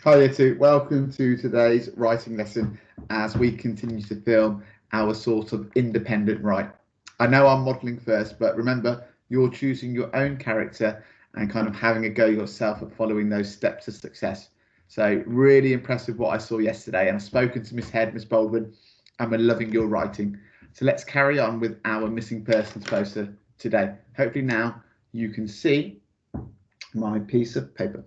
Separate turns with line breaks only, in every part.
Hi there too. Welcome to today's writing lesson as we continue to film our sort of independent write. I know I'm modelling first, but remember you're choosing your own character and kind of having a go yourself at following those steps to success. So really impressed with what I saw yesterday, and I've spoken to Miss Head, Miss Baldwin, and we're loving your writing. So let's carry on with our missing persons poster today. Hopefully now you can see my piece of paper.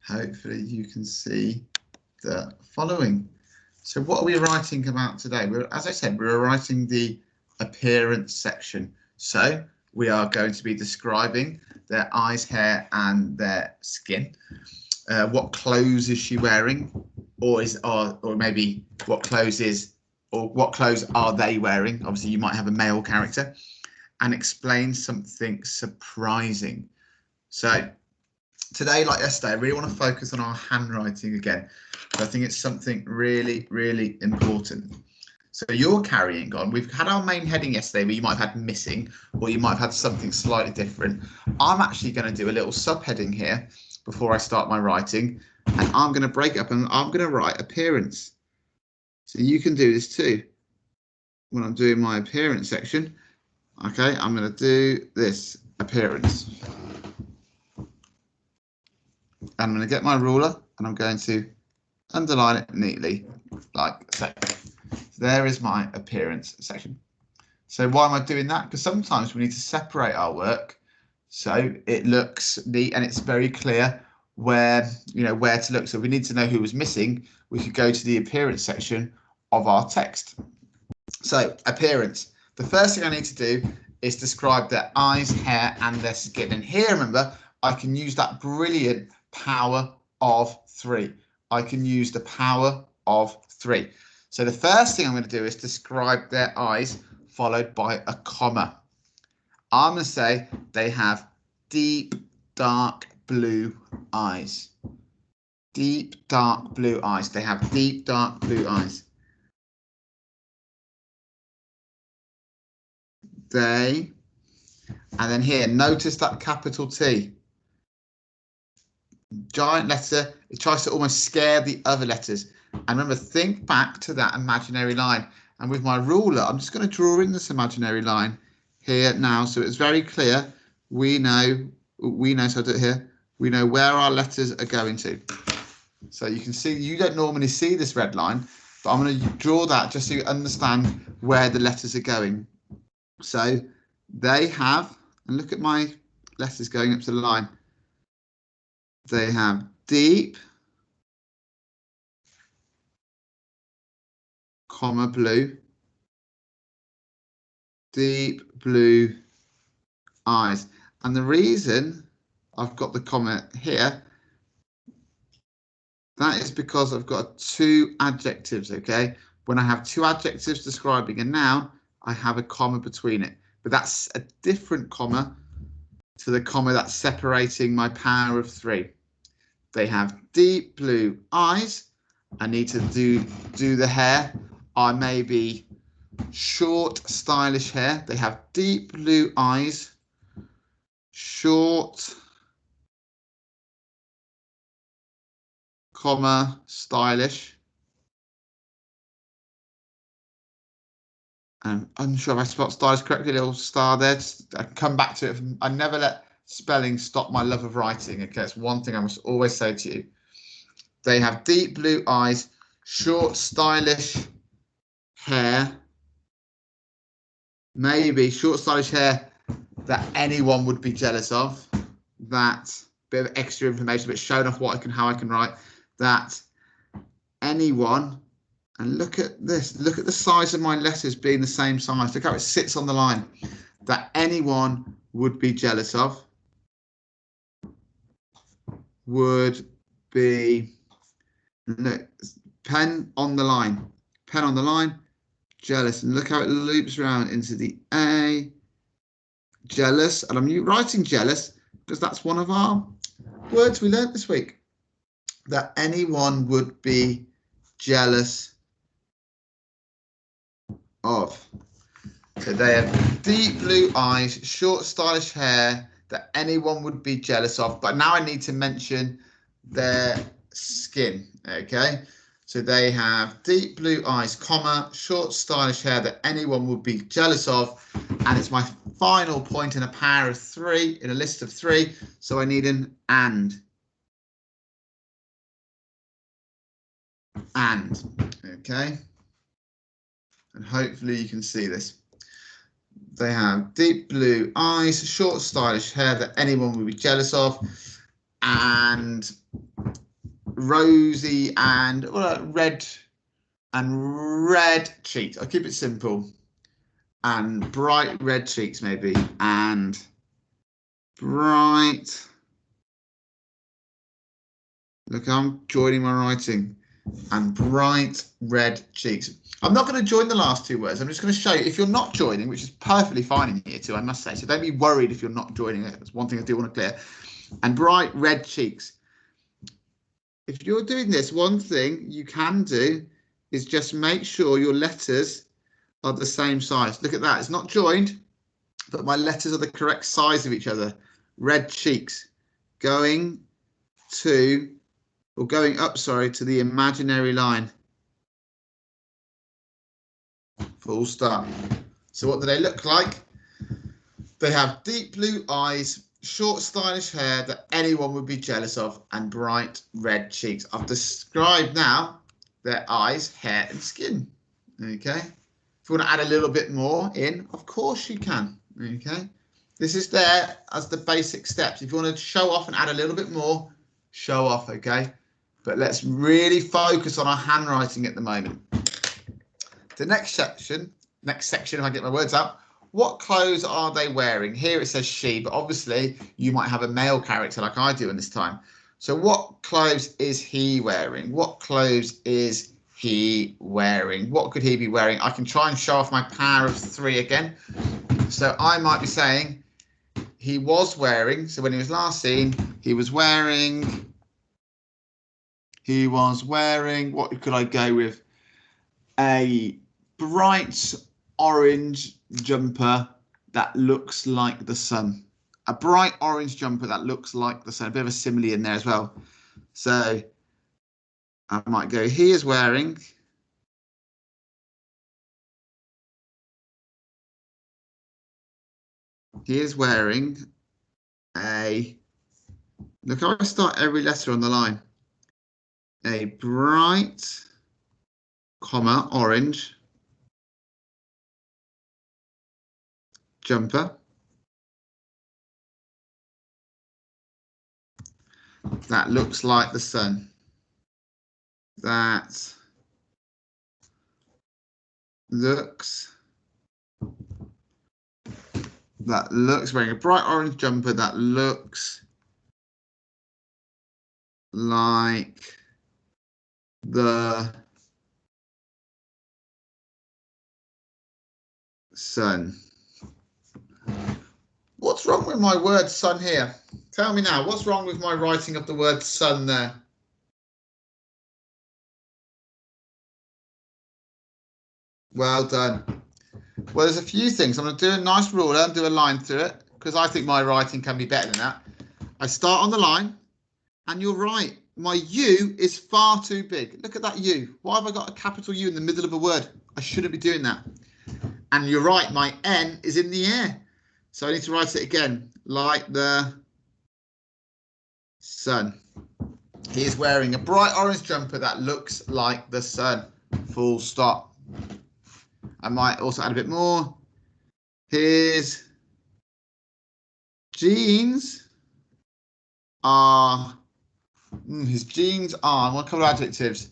Hopefully you can see the following. So what are we writing about today? As I said, we're writing the appearance section. So we are going to be describing their eyes, hair and their skin. What clothes is she wearing? Or maybe what clothes are they wearing? Obviously you might have a male character. And explain something surprising. So today, like yesterday, I really want to focus on our handwriting again. I think it's something really, really important. So you're carrying on. We've had our main heading yesterday where you might have had missing, or you might have had something slightly different. I'm actually going to do a little subheading here before I start my writing, and I'm going to break up and I'm going to write appearance. So you can do this too. When I'm doing my appearance section, okay, I'm going to do this appearance. I'm going to get my ruler and I'm going to underline it neatly like so. There is my appearance section. So why am I doing that? Because sometimes we need to separate our work so it looks neat and it's very clear where to look. So if we need to know who was missing, we could go to the appearance section of our text. So appearance. The first thing I need to do is describe their eyes, hair and their skin. And here, remember, I can use that brilliant power of 3. I can use the power of 3. So the first thing I'm going to do is describe their eyes, followed by a comma. I'm going to say they have deep, dark blue eyes. Deep, dark blue eyes. They have deep, dark blue eyes. They, and then here, notice that capital T. Giant letter, it tries to almost scare the other letters. And remember, think back to that imaginary line. And with my ruler, I'm just going to draw in this imaginary line here now. So it's very clear. We know, so I'll do it here. We know where our letters are going to. So you can see, you don't normally see this red line, but I'm going to draw that just so you understand where the letters are going. So they have, and look at my letters going up to the line. They have deep, comma blue, deep blue eyes. And the reason I've got the comma here, that is because I've got 2 adjectives, okay? When I have 2 adjectives describing a noun, I have a comma between it. But that's a different comma to the comma that's separating my power of 3. They have deep blue eyes. I need to do the hair. I may be short, stylish hair. They have deep blue eyes, short, comma, stylish. I'm unsure if I spelled stylish correctly, a little star there. I can come back to it. I never let spelling stop my love of writing. Okay, it's one thing I must always say to you. They have deep blue eyes, short, stylish hair. Maybe short, stylish hair that anyone would be jealous of. That bit of extra information, but showing off how I can write. That anyone, and look at this, look at the size of my letters being the same size. Look how it sits on the line. That anyone would be jealous of. Would be, look, pen on the line. Pen on the line, jealous. And look how it loops around into the A. Jealous, and I'm writing jealous because that's one of our words we learned this week. That anyone would be jealous of. So they have deep blue eyes, short stylish hair that anyone would be jealous of. But now I need to mention their skin, okay? So they have deep blue eyes, comma, short stylish hair that anyone would be jealous of. And it's my final point in a pair of three, in a list of three. So I need an and. And, okay? And hopefully you can see this. They have deep blue eyes, short stylish hair that anyone would be jealous of, and rosy and red cheeks. I'll keep it simple. And bright red cheeks maybe, and bright. Look, I'm joining my writing. And bright red cheeks. I'm not going to join the last two words. I'm just going to show you if you're not joining, which is perfectly fine in year two, I must say. So don't be worried if you're not joining it. That's one thing I do want to clear. And bright red cheeks. If you're doing this, one thing you can do is just make sure your letters are the same size. Look at that. It's not joined, but my letters are the correct size of each other. Red cheeks going to, or going up, sorry, to the imaginary line. Full stop. So what do they look like? They have deep blue eyes, short stylish hair that anyone would be jealous of, and bright red cheeks. I've described now their eyes, hair and skin. Okay. If you want to add a little bit more in, of course you can. Okay. This is there as the basic steps. If you want to show off and add a little bit more, show off. Okay. But let's really focus on our handwriting at the moment. The next section, if I get my words out, what clothes are they wearing? Here it says she, but obviously you might have a male character like I do in this time. So what clothes is he wearing? What clothes is he wearing? What could he be wearing? I can try and show off my power of three again. So I might be saying he was wearing, so when he was last seen, he was wearing, what could I go with? A bright orange jumper that looks like the sun. A bright orange jumper that looks like the sun. A bit of a simile in there as well. So I might go, he is wearing a, look how I start every letter on the line. A bright, comma, orange jumper that looks like the sun. That looks wearing a bright orange jumper that looks like the sun. What's wrong with my word sun here? Tell me now, what's wrong with my writing of the word sun there? Well done. Well, there's a few things. I'm going to do a nice ruler and do a line through it because I think my writing can be better than that. I start on the line and you're right. My U is far too big. Look at that U. Why have I got a capital U in the middle of a word? I shouldn't be doing that. And you're right, my N is in the air. So I need to write it again, like the sun. He is wearing a bright orange jumper that looks like the sun. Full stop. I might also add a bit more. His jeans are, I want a couple of adjectives,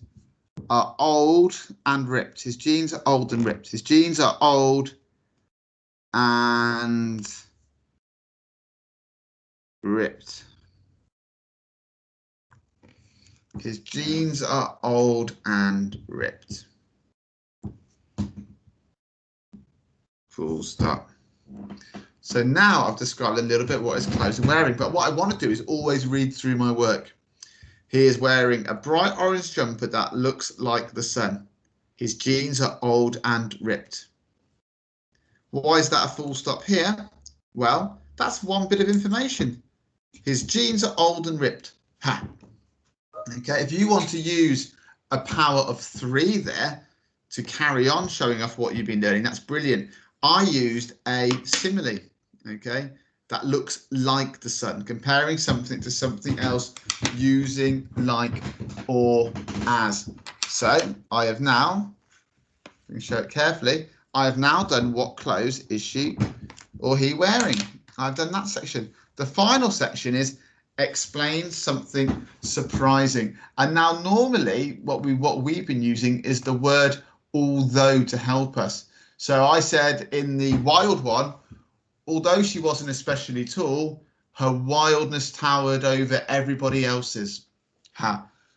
are old and ripped. His jeans are old and ripped. His jeans are old and ripped. His jeans are old and ripped. Full stop. So now I've described a little bit what his clothes are wearing, but what I want to do is always read through my work. He is wearing a bright orange jumper that looks like the sun. His jeans are old and ripped. Why is that a full stop here? Well, that's one bit of information. His jeans are old and ripped. Ha. Okay, if you want to use a power of 3 there to carry on showing off what you've been learning, that's brilliant. I used a simile, okay, that looks like the sun, comparing something to something else using like or as. So I have now, you can show it carefully, I have now done what clothes is she or he wearing. I've done that section. The final section is explain something surprising. And now normally what we've been using is the word although to help us. So I said in the wild one, although she wasn't especially tall, her wildness towered over everybody else's.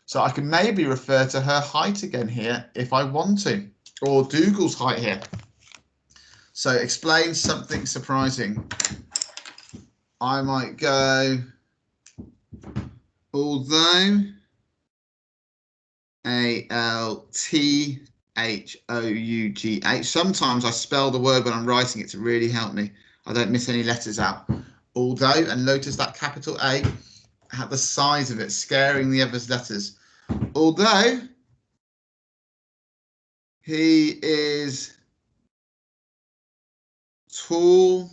So I can maybe refer to her height again here if I want to, or Dougal's height here. So explain something surprising. I might go, although ALTHOUGH. Sometimes I spell the word when I'm writing it to really help me. I don't miss any letters out. Although, and notice that capital A had the size of it, scaring the other's letters. Although he is tall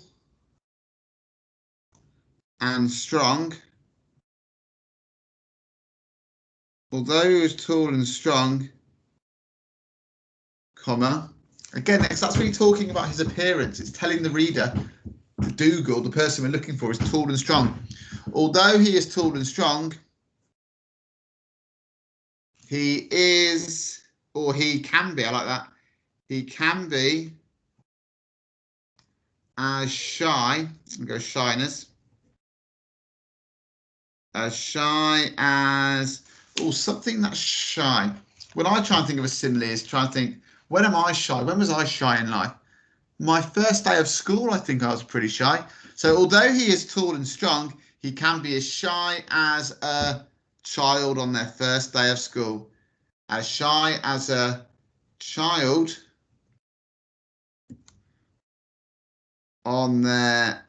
and strong. Although he was tall and strong, comma. Again, that's really talking about his appearance. It's telling the reader, the Dougal, the person we're looking for, is tall and strong. Although he is tall and strong, he is, or he can be, I like that. He can be as shy, I'll go shyness, as shy as, or something that's shy. When I try and think of a simile, is try and think, when am I shy? When was I shy in life? My first day of school, I think I was pretty shy. So although he is tall and strong, he can be as shy as a child on their first day of school. As shy as a child on their,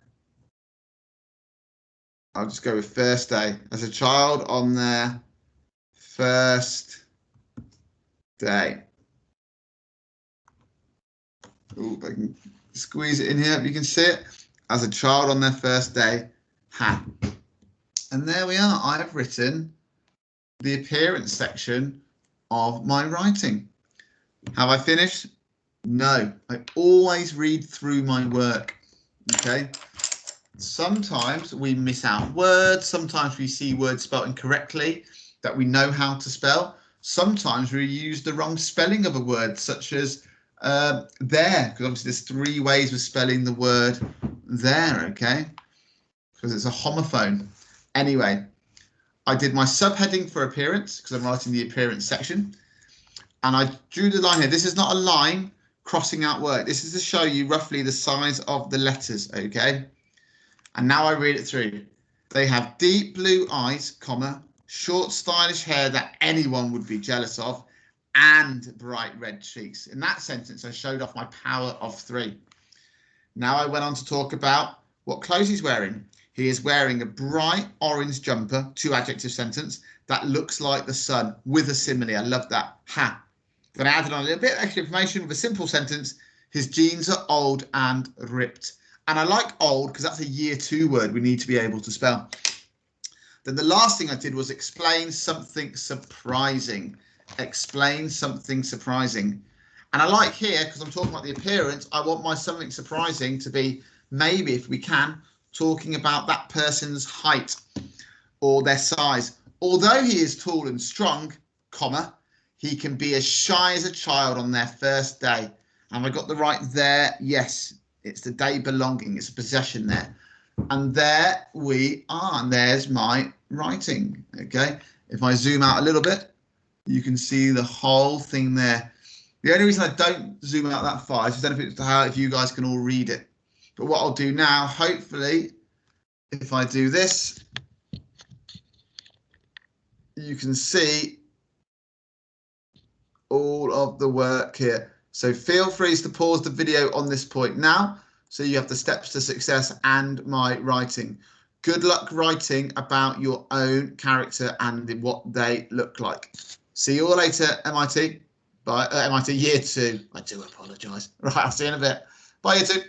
I'll just go with first day. As a child on their first day. Oh, I can squeeze it in here. You can see it. As a child on their first day. Ha. And there we are. I have written the appearance section of my writing. Have I finished? No. I always read through my work. Okay. Sometimes we miss out words. Sometimes we see words spelled incorrectly that we know how to spell. Sometimes we use the wrong spelling of a word, such as there, because obviously there's 3 ways of spelling the word there, okay? Because it's a homophone. Anyway, I did my subheading for appearance because I'm writing the appearance section. And I drew the line here. This is not a line crossing out work. This is to show you roughly the size of the letters, okay? And now I read it through. They have deep blue eyes, comma, short stylish hair that anyone would be jealous of, and bright red cheeks. In that sentence, I showed off my power of 3. Now I went on to talk about what clothes he's wearing. He is wearing a bright orange jumper, 2 adjective sentence, that looks like the sun with a simile. I love that. Ha. Then I added on a little bit of extra information with a simple sentence. His jeans are old and ripped. And I like old because that's a year 2 word we need to be able to spell. Then the last thing I did was explain something surprising. Explain something surprising. And I like here, because I'm talking about the appearance, I want my something surprising to be, maybe if we can, talking about that person's height or their size. Although he is tall and strong, comma, he can be as shy as a child on their first day. Have I got the right there? Yes, it's the day belonging. It's a possession there. And there we are. And there's my writing. Okay. If I zoom out a little bit, you can see the whole thing there. The only reason I don't zoom out that far is if you guys can all read it. But what I'll do now, hopefully, if I do this, you can see all of the work here. So feel free to pause the video on this point now. So you have the steps to success and my writing. Good luck writing about your own character and what they look like. See you all later, MIT. Bye, MIT Year 2. I do apologise. Right, I'll see you in a bit. Bye, Year 2.